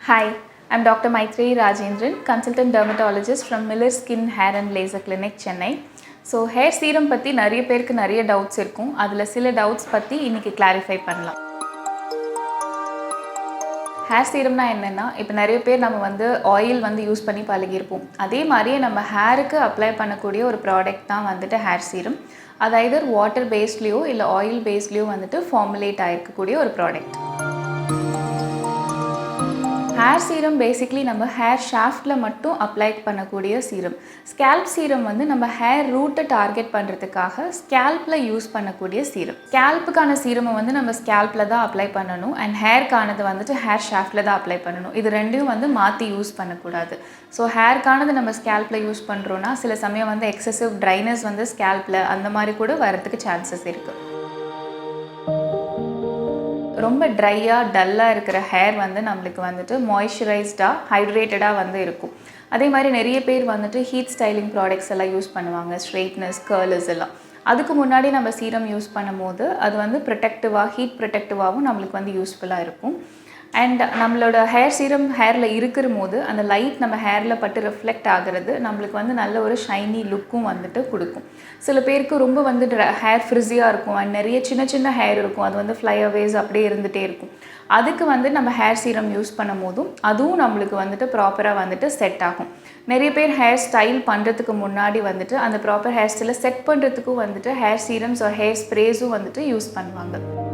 Hi, I'm Dr. Maitreyi Rajendran, consultant dermatologist from Miller Skin Hair and Laser Clinic, Chennai. So, hair serum பற்றி நிறைய பேருக்கு நிறைய doubts இருக்கும். அதில் சில டவுட்ஸ் பற்றி இன்னைக்கு கிளாரிஃபை பண்ணலாம். ஹேர் சீரம்னா என்னென்னா, இப்போ நிறைய பேர் நம்ம ஆயில் யூஸ் பண்ணி பழகியிருப்போம். அதே மாதிரியே நம்ம ஹேருக்கு அப்ளை பண்ணக்கூடிய ஒரு ப்ராடக்ட் தான் ஹேர் சீரம். அது ஐதர் வாட்டர் பேஸ்ட்லேயோ இல்லை ஆயில் பேஸ்ட்லேயோ ஃபார்முலேட் ஆகிருக்கக்கூடிய ஒரு ப்ராடக்ட். ஹேர் சீரம் பேசிக்லி நம்ம ஹேர் ஷாஃப்டில் மட்டும் அப்ளை பண்ணக்கூடிய சீரம். ஸ்கேல்ப் சீரம் நம்ம ஹேர் ரூட்டை டார்கெட் பண்ணுறதுக்காக ஸ்கேல்பில் யூஸ் பண்ணக்கூடிய சீரம். ஸ்கேல்ப்புக்கான சீரமை நம்ம ஸ்கேல்பில் தான் அப்ளை பண்ணணும் அண்ட் ஹேர்க்கானது ஹேர் ஷாஃப்டில் தான் அப்ளை பண்ணணும். இது ரெண்டையும் மாற்றி யூஸ் பண்ணக்கூடாது. ஸோ ஹேர்க்கானது நம்ம ஸ்கேல்பில் யூஸ் பண்ணுறோன்னா சில சமயம் எக்ஸசிவ் ட்ரைனஸ் ஸ்கேல்பில் அந்த மாதிரி கூட வரதுக்கு சான்சஸ் இருக்குது. ரொம்ப ட்ரையாக டல்லாக இருக்கிற ஹேர் நம்மளுக்கு மாய்ஸ்சரைஸ்டாக ஹைட்ரேட்டடாக இருக்கும். அதே மாதிரி நிறைய பேர் ஹீட் ஸ்டைலிங் ப்ராடக்ட்ஸ் எல்லாம் யூஸ் பண்ணுவாங்க, ஸ்ட்ரெயிட்னஸ், கர்லர்ஸ் எல்லாம். அதுக்கு முன்னாடி நம்ம சீரம் யூஸ் பண்ணும்போது அது ப்ரொடெக்டிவாக, ஹீட் ப்ரொடெக்டிவாகவும் நம்மளுக்கு யூஸ்ஃபுல்லாக இருக்கும். அண்ட் நம்மளோட ஹேர் சீரம் ஹேரில் இருக்கிற போது அந்த லைட் நம்ம ஹேரில் பட்டு ரிஃப்ளெக்ட் ஆகிறது நம்மளுக்கு நல்ல ஒரு ஷைனி லுக்கும் கொடுக்கும். சில பேருக்கு ரொம்ப ஹேர் ஃப்ரிஸியாக இருக்கும் அண்ட் நிறைய சின்ன சின்ன ஹேர் இருக்கும், அது ஃப்ளைஅவேஸ் அப்படியே இருந்துகிட்டே இருக்கும். அதுக்கு நம்ம ஹேர் சீரம் யூஸ் பண்ணும் போதும் அதுவும் நம்மளுக்கு ப்ராப்பராக செட் ஆகும். நிறைய பேர் ஹேர் ஸ்டைல் பண்ணுறதுக்கு முன்னாடி அந்த ப்ராப்பர் ஹேர் ஸ்டைலை செட் பண்ணுறதுக்கும் ஹேர் சீரம்ஸ் ஹேர் ஸ்ப்ரேஸும் யூஸ் பண்ணுவாங்க.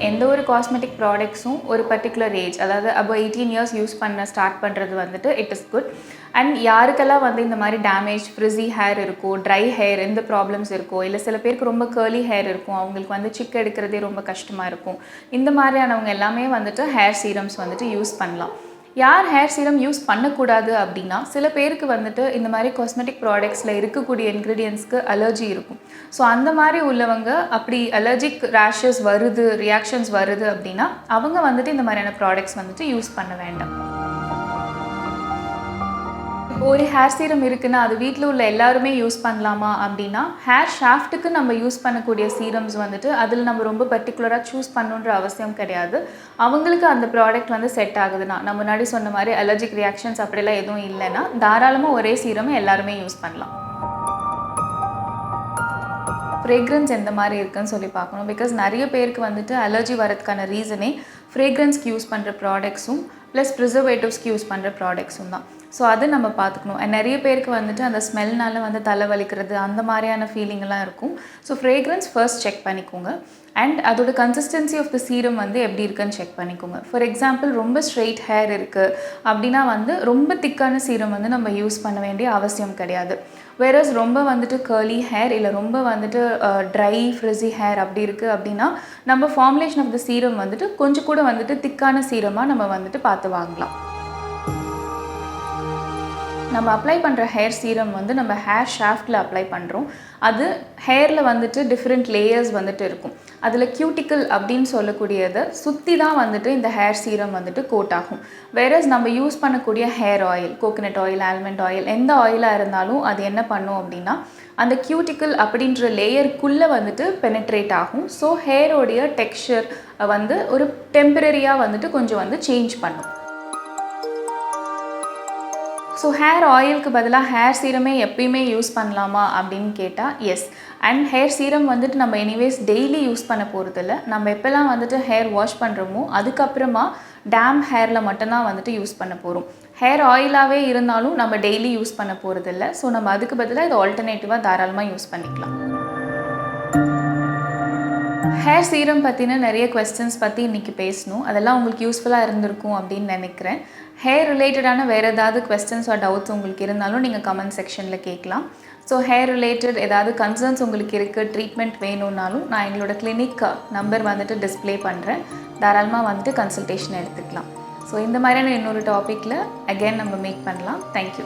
எந்த ஒரு காஸ்மெட்டிக் ப்ராடக்ட்ஸும் ஒரு பர்டிகுலர் ஏஜ், அதாவது அபவ் 18 இயர்ஸ் யூஸ் பண்ண ஸ்டார்ட் பண்ணுறது இட் இஸ் குட். அண்ட் யாருக்கெல்லாம் இந்த மாதிரி டேமேஜ் ஃப்ரிஸி ஹேர் இருக்கோ, ட்ரை ஹேர் எந்த ப்ராப்ளம்ஸ் இருக்கோ, இல்லை சில பேருக்கு ரொம்ப கேர்லி ஹேர் இருக்கும், அவங்களுக்கு சிக் எடுக்கிறதே ரொம்ப கஷ்டமாக இருக்கும், இந்த மாதிரியானவங்க எல்லாமே ஹேர் சீரம்ஸ் யூஸ் பண்ணலாம். யார் ஹேர் சீரம் யூஸ் பண்ணக்கூடாது அப்படின்னா, சில பேருக்கு இந்த மாதிரி காஸ்மெட்டிக் ப்ராடக்ட்ஸில் இருக்கக்கூடிய இன்க்ரீடியன்ட்ஸ்க்கு அலர்ஜி இருக்கும். ஸோ அந்த மாதிரி உள்ளவங்க அப்படி அலர்ஜிக் ரேஷஸ் வருது, ரியாக்ஷன்ஸ் வருது அப்படின்னா அவங்க இந்த மாதிரியான ப்ராடக்ட்ஸ் யூஸ் பண்ண வேண்டாம். ஒரு ஹேர் சீரம் இருக்குன்னா அது வீட்டில் உள்ள எல்லாருமே யூஸ் பண்ணலாமா அப்படின்னா, ஹேர் ஷாஃப்ட்டுக்கு நம்ம யூஸ் பண்ணக்கூடிய சீரம்ஸ் அதில் நம்ம ரொம்ப பர்டிகுலராக சூஸ் பண்ணணுன்ற அவசியம் கிடையாது. அவங்களுக்கு அந்த ப்ராடக்ட் செட் ஆகுதுன்னா, நம்ம முன்னாடி சொன்ன மாதிரி அலர்ஜிக் ரியாக்ஷன்ஸ் அப்படிலாம் எதுவும் இல்லைன்னா தாராளமாக ஒரே சீரமை எல்லாருமே யூஸ் பண்ணலாம். ஃப்ரேக்ரன்ஸ் எந்த மாதிரி இருக்குன்னு சொல்லி பார்க்கணும். பிகாஸ் நிறைய பேருக்கு அலர்ஜி வரதுக்கான ரீசனே ஃப்ரேக்ரன்ஸ்க்கு யூஸ் பண்ணுற ப்ராடக்ட்ஸும் ப்ளஸ் ப்ரிசர்வேட்டிவ்ஸ்க்கு யூஸ் பண்ணுற ப்ராடக்ட்ஸும் தான். ஸோ அது நம்ம பார்த்துக்கணும். அண்ட் நிறைய பேருக்கு அந்த ஸ்மெல்னால் தலைவலிக்கிறது அந்த மாதிரியான ஃபீலிங்கெல்லாம் இருக்கும். ஸோ ஃப்ரேக்ரன்ஸ் ஃபர்ஸ்ட் செக் பண்ணிக்கோங்க. அண்ட் அதோட கன்சிஸ்டன்சி ஆஃப் த சீரம் எப்படி இருக்குன்னு செக் பண்ணிக்கோங்க. ஃபார் எக்ஸாம்பிள் ரொம்ப ஸ்ட்ரெயிட் ஹேர் இருக்குது அப்படின்னா ரொம்ப திக்கான சீரம் நம்ம யூஸ் பண்ண வேண்டிய அவசியம் கிடையாது. வேறஸ் ரொம்ப கர்லி ஹேர் இல்லை ரொம்ப ட்ரை ஃப்ரிஸி ஹேர் அப்படி இருக்குது அப்படின்னா நம்ம ஃபார்முலேஷன் ஆஃப் த சீரம் கொஞ்சம் கூட திக்கான சீரமாக நம்ம பார்த்து வாங்கலாம். நம்ம அப்ளை பண்ணுற ஹேர் சீரம் நம்ம ஹேர் ஷாஃப்டில் அப்ளை பண்ணுறோம். அது ஹேரில் டிஃப்ரெண்ட் லேயர்ஸ் இருக்கும். அதில் கியூட்டிக்கல் அப்படின்னு சொல்லக்கூடியதை சுற்றி தான் இந்த ஹேர் சீரம் கோட் ஆகும். வேறஸ் நம்ம யூஸ் பண்ணக்கூடிய hair oil, coconut oil, almond oil, எந்த ஆயிலாக இருந்தாலும் அது என்ன பண்ணும் அப்படின்னா அந்த கியூட்டிக்கல் அப்படின்ற லேயருக்குள்ளே பெனட்ரேட் ஆகும். ஸோ ஹேரோடைய டெக்ஸ்சர் ஒரு டெம்பரரியாக கொஞ்சம் சேஞ்ச் பண்ணும். ஸோ ஹேர் ஆயிலுக்கு பதிலாக ஹேர் சீரமே எப்பயுமே யூஸ் பண்ணலாமா அப்படின்னு கேட்டால் எஸ். அண்ட் ஹேர் சீரம் நம்ம எனிவேஸ் டெய்லி யூஸ் பண்ண போகிறதில்ல. நம்ம எப்போல்லாம் ஹேர் வாஷ் பண்ணுறோமோ அதுக்கப்புறமா டேம் ஹேரில் மட்டும்தான் யூஸ் பண்ண போகிறோம். ஹேர் ஆயிலாகவே இருந்தாலும் நம்ம டெய்லி யூஸ் பண்ண போகிறதில்ல. ஸோ நம்ம அதுக்கு பதிலாக இது ஆல்டர்னேட்டிவாக தாராளமாக யூஸ் பண்ணிக்கலாம். ஹேர் சீரம் பற்றின நிறைய கொஸ்டின்ஸ் பற்றி இன்றைக்கி பேசணும். அதெல்லாம் உங்களுக்கு யூஸ்ஃபுல்லாக இருந்திருக்கும் அப்படின்னு நினைக்கிறேன். ஹேர் ரிலேட்டடான வேறு ஏதாவது கொஸ்டின்ஸ் ஆர் டவுட்ஸ் உங்களுக்கு இருந்தாலும் நீங்கள் கமெண்ட் செக்ஷனில் கேட்கலாம். ஸோ ஹேர் ரிலேட்டட் ஏதாவது கன்சர்ன்ஸ் உங்களுக்கு இருக்குது, ட்ரீட்மெண்ட் வேணும்னாலும் நான் எங்களோட கிளினிக் நம்பர் டிஸ்பிளே பண்ணுறேன். தாராளமாக கன்சல்டேஷன் எடுத்துக்கலாம். ஸோ இந்த மாதிரியான இன்னொரு டாப்பிக்கில் அகெயின் நம்ம மீட் பண்ணலாம். தேங்க்யூ.